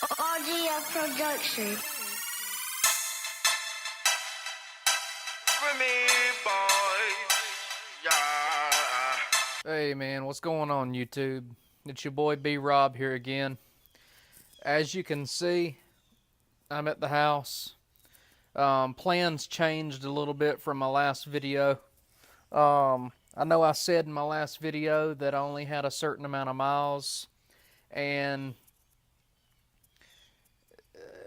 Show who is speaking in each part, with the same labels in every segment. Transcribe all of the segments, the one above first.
Speaker 1: Audio production.
Speaker 2: For me, boys, yeah.
Speaker 3: Hey man, what's going on YouTube? It's your boy B Rob here again. As you can see, I'm at the house. Plans changed a little bit from my last video. I know I said in my last video that I only had a certain amount of miles, and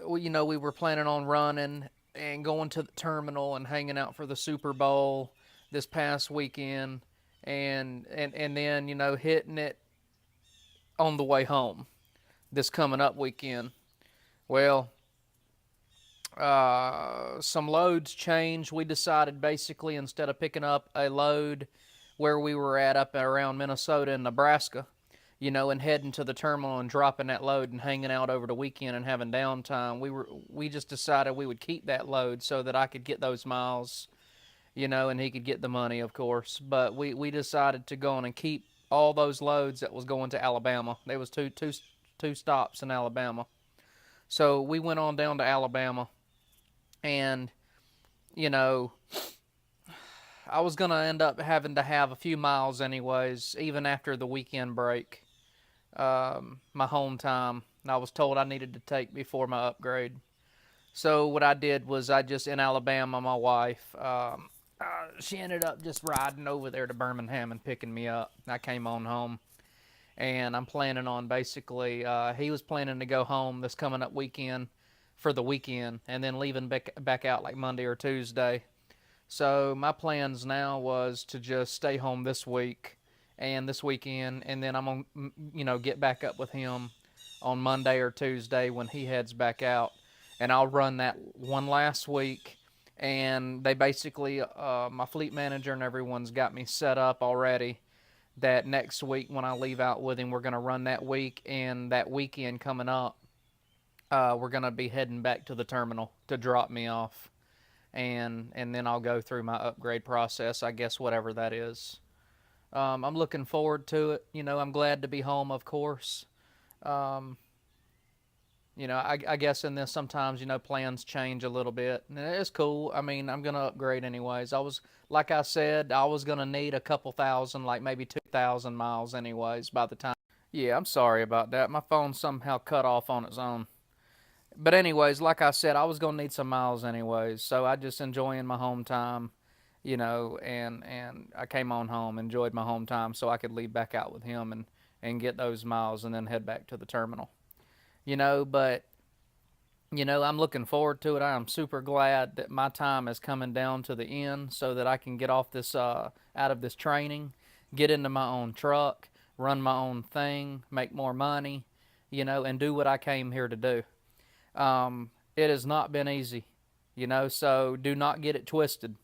Speaker 3: we were planning on running and going to the terminal and hanging out for the Super Bowl this past weekend, and then hitting it on the way home this coming up weekend. Well, some loads changed. We decided basically instead of picking up a load where we were at up around Minnesota and Nebraska, and heading to the terminal and dropping that load and hanging out over the weekend and having downtime, we just decided we would keep that load so that I could get those miles, and he could get the money, of course. But we decided to go on and keep all those loads that was going to Alabama. There was two stops in Alabama. So we went on down to Alabama, and, I was going to end up having to have a few miles anyways, even after the weekend break, my home time. I was told I needed to take before my upgrade. So what I did was in Alabama, my wife, she ended up just riding over there to Birmingham and picking me up. I came on home. And I'm planning on basically, he was planning to go home this coming up weekend for the weekend and then leaving back out like Monday or Tuesday. So my plans now was to just stay home this week and this weekend, and then I'm going to, get back up with him on Monday or Tuesday when he heads back out. And I'll run that one last week. And they basically, my fleet manager and everyone's got me set up already that next week when I leave out with him, we're going to run that week, and that weekend coming up, we're going to be heading back to the terminal to drop me off, and then I'll go through my upgrade process, I guess, whatever that is. I'm looking forward to it. I'm glad to be home, of course. I guess in this sometimes, plans change a little bit. And it's cool. I mean, I'm going to upgrade anyways. Like I said, I was going to need a couple thousand, like maybe 2,000 miles anyways by the time. Yeah, I'm sorry about that. My phone somehow cut off on its own. But anyways, like I said, I was going to need some miles anyways. So I just enjoying my home time, and I came on home, enjoyed my home time so I could leave back out with him and get those miles and then head back to the terminal. But, I'm looking forward to it. I am super glad that my time is coming down to the end so that I can get off this, out of this training, get into my own truck, run my own thing, make more money, and do what I came here to do. It has not been easy, so do not get it twisted.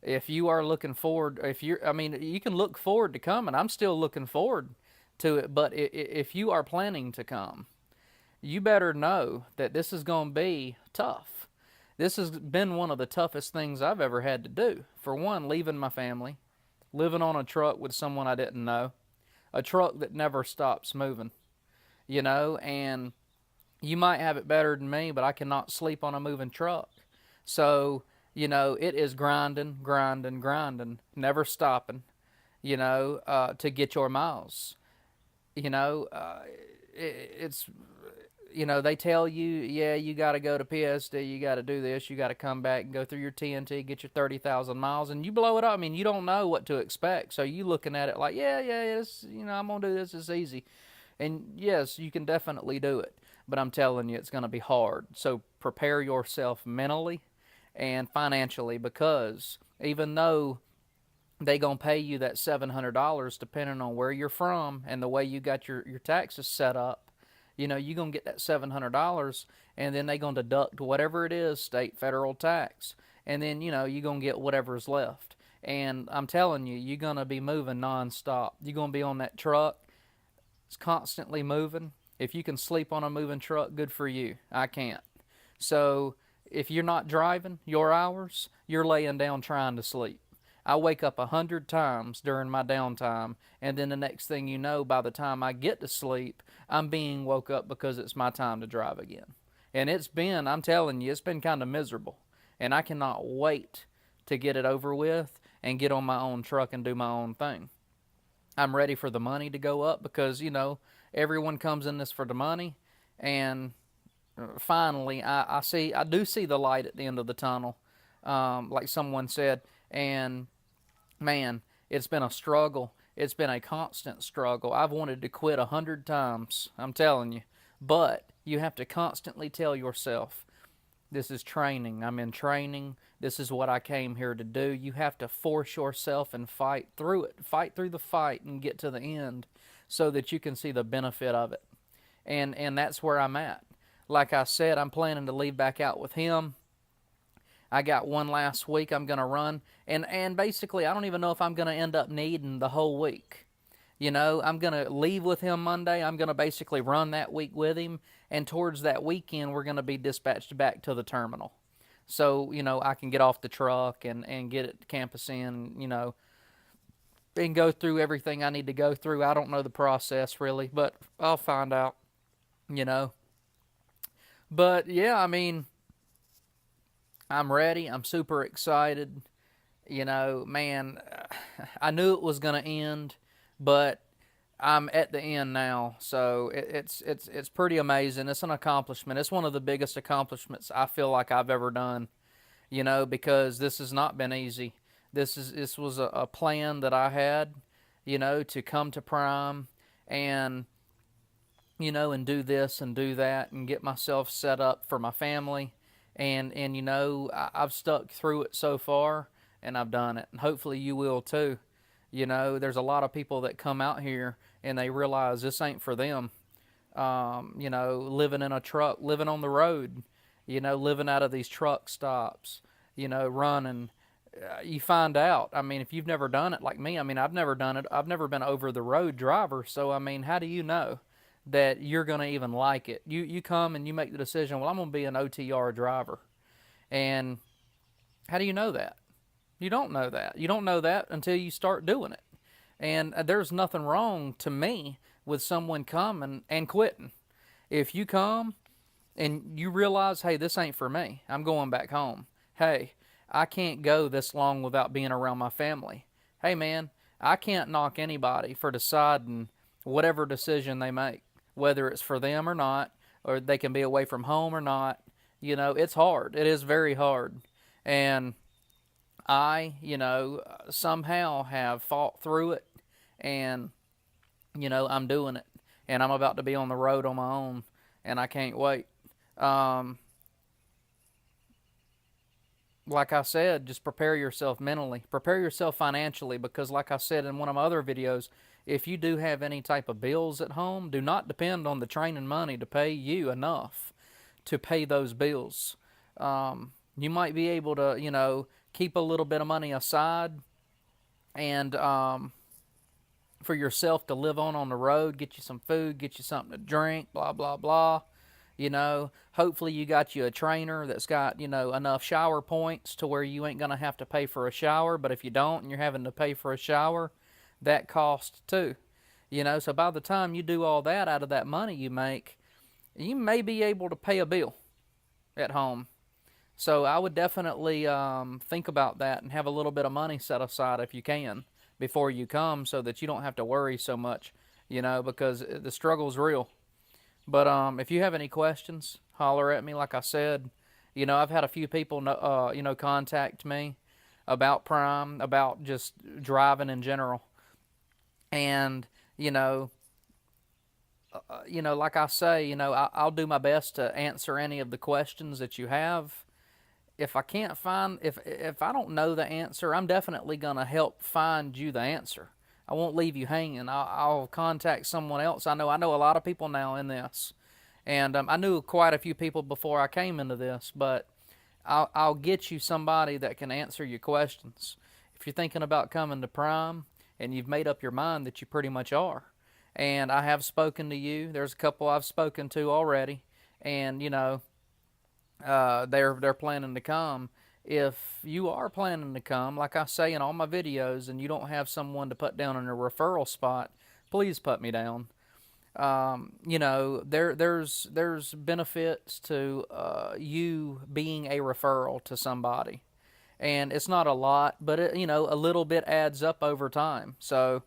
Speaker 3: If you are looking forward, you can look forward to coming. I'm still looking forward to it, but if you are planning to come, you better know that this is going to be tough. This has been one of the toughest things I've ever had to do. For one, leaving my family, living on a truck with someone I didn't know, a truck that never stops moving, and you might have it better than me, but I cannot sleep on a moving truck. So, it is grinding, never stopping, to get your miles. It's they tell you, yeah, you got to go to PSD, you got to do this, you got to come back and go through your TNT, get your 30,000 miles, and you blow it up. I mean, you don't know what to expect, so you looking at it like, yeah, it's, I'm going to do this, it's easy. And yes, you can definitely do it, but I'm telling you, it's going to be hard. So prepare yourself mentally and financially, because even though they going to pay you that $700 depending on where you're from and the way you got your taxes set up, you're going to get that $700, and then they're going to deduct whatever it is, state, federal tax, and then, you're going to get whatever's left. And I'm telling you, you're going to be moving nonstop. You're going to be on that truck. It's constantly moving. If you can sleep on a moving truck, good for you. I can't. So if you're not driving your hours, you're laying down trying to sleep. I wake up 100 times during my downtime, and then the next thing you know, by the time I get to sleep, I'm being woke up because it's my time to drive again. And I'm telling you, it's been kind of miserable. And I cannot wait to get it over with and get on my own truck and do my own thing. I'm ready for the money to go up because, everyone comes in this for the money. And finally, I do see the light at the end of the tunnel, like someone said. And man, it's been a struggle. It's been a constant struggle. I've wanted to quit 100 times, I'm telling you. But you have to constantly tell yourself, this is training. I'm in training. This is what I came here to do. You have to force yourself and fight through it. Fight through the fight and get to the end so that you can see the benefit of it. And that's where I'm at. Like I said, I'm planning to leave back out with him. I got one last week I'm going to run. And basically, I don't even know if I'm going to end up needing the whole week. I'm going to leave with him Monday. I'm going to basically run that week with him. And towards that weekend, we're going to be dispatched back to the terminal. So, I can get off the truck and get at campus in, and go through everything I need to go through. I don't know the process really, but I'll find out, But, yeah, I mean, I'm ready. I'm super excited. Man, I knew it was going to end, but I'm at the end now, so it's pretty amazing. It's an accomplishment. It's one of the biggest accomplishments I feel like I've ever done, because this has not been easy. This was a plan that I had, to come to Prime and, and do this and do that and get myself set up for my family. And I've stuck through it so far, and I've done it. And hopefully you will too. There's a lot of people that come out here and they realize this ain't for them. Living in a truck, living on the road, living out of these truck stops, running. You find out. I mean, if you've never done it like me, I mean, I've never done it. I've never been over the road driver. So, I mean, how do you know that you're going to even like it? You come and you make the decision, well, I'm going to be an OTR driver. And how do you know that? You don't know that. You don't know that until you start doing it. And there's nothing wrong to me with someone coming and quitting. If you come and you realize, hey, this ain't for me, I'm going back home. Hey, I can't go this long without being around my family. Hey, man, I can't knock anybody for deciding whatever decision they make, whether it's for them or not, or they can be away from home or not. It's hard. It is very hard. And I, somehow have fought through it, and, I'm doing it, and I'm about to be on the road on my own, and I can't wait. Like I said, just prepare yourself mentally, prepare yourself financially, because like I said in one of my other videos, if you do have any type of bills at home, do not depend on the training money to pay you enough to pay those bills. You might be able to, keep a little bit of money aside and for yourself to live on the road, get you some food, get you something to drink, blah, blah, blah. Hopefully you got you a trainer that's got, enough shower points to where you ain't going to have to pay for a shower. But if you don't and you're having to pay for a shower, that costs too. So by the time you do all that out of that money you make, you may be able to pay a bill at home. So I would definitely think about that and have a little bit of money set aside if you can before you come, so that you don't have to worry so much, because the struggle's real. But if you have any questions, holler at me. Like I said, I've had a few people, contact me about Prime, about just driving in general. And, like I say, I'll do my best to answer any of the questions that you have. If I can't find, if I don't know the answer, I'm definitely going to help find you the answer. I won't leave you hanging. I'll contact someone else. I know a lot of people now in this. And I knew quite a few people before I came into this, but I'll get you somebody that can answer your questions. If you're thinking about coming to Prime and you've made up your mind that you pretty much are, and I have spoken to you, there's a couple I've spoken to already, and they're planning to come. if you are planning to come, like I say in all my videos, and you don't have someone to put down in a referral spot, please put me down. You know, there's benefits to you being a referral to somebody, and it's not a lot, but you know, a little bit adds up over time. So,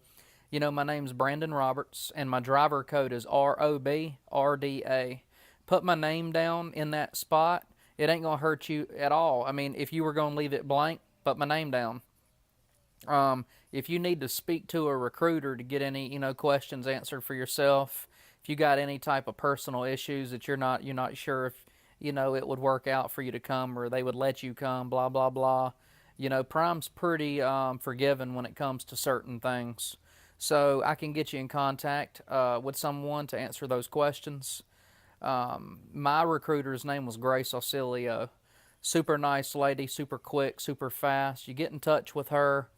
Speaker 3: you know, my name's Brandon Roberts, and my driver code is ROBRDA. Put my name down in that spot. It ain't gonna hurt you at all. I mean, if you were gonna leave it blank, put my name down. If you need to speak to a recruiter to get any, you know, questions answered for yourself, if you got any type of personal issues that you're not sure if, you know, it would work out for you to come or they would let you come, blah blah blah. You know, Prime's pretty forgiving when it comes to certain things, so I can get you in contact with someone to answer those questions. My recruiter's name was Grace Auxilio. Super nice lady, super quick, super fast. You get in touch with her.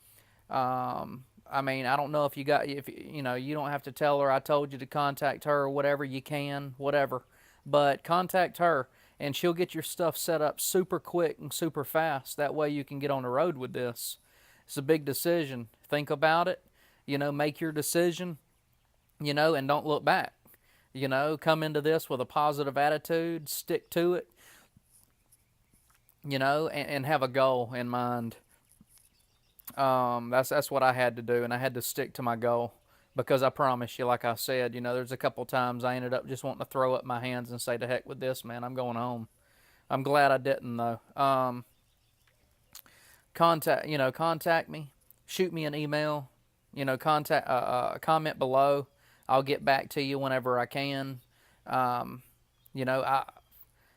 Speaker 3: I mean, I don't know if you know, you don't have to tell her I told you to contact her or whatever. You can, whatever, but contact her and she'll get your stuff set up super quick and super fast. That way you can get on the road with this. It's a big decision. Think about it. You know, make your decision. You know, and don't look back. You know, come into this with a positive attitude. Stick to it. You know, and have a goal in mind. That's what I had to do, and I had to stick to my goal because I promise you, like I said, you know, there's a couple times I ended up just wanting to throw up my hands and say, "To heck with this, man! I'm going home." I'm glad I didn't though. Contact me, shoot me an email, you know, comment below. I'll get back to you whenever I can. Um, you know,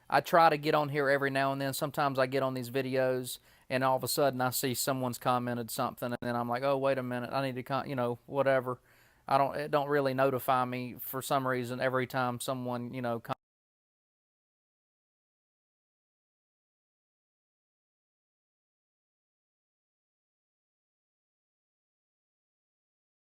Speaker 3: I try to get on here every now and then. Sometimes I get on these videos and all of a sudden I see someone's commented something and then I'm like, oh, wait a minute, I need to, you know, whatever. It don't really notify me for some reason every time someone, you know,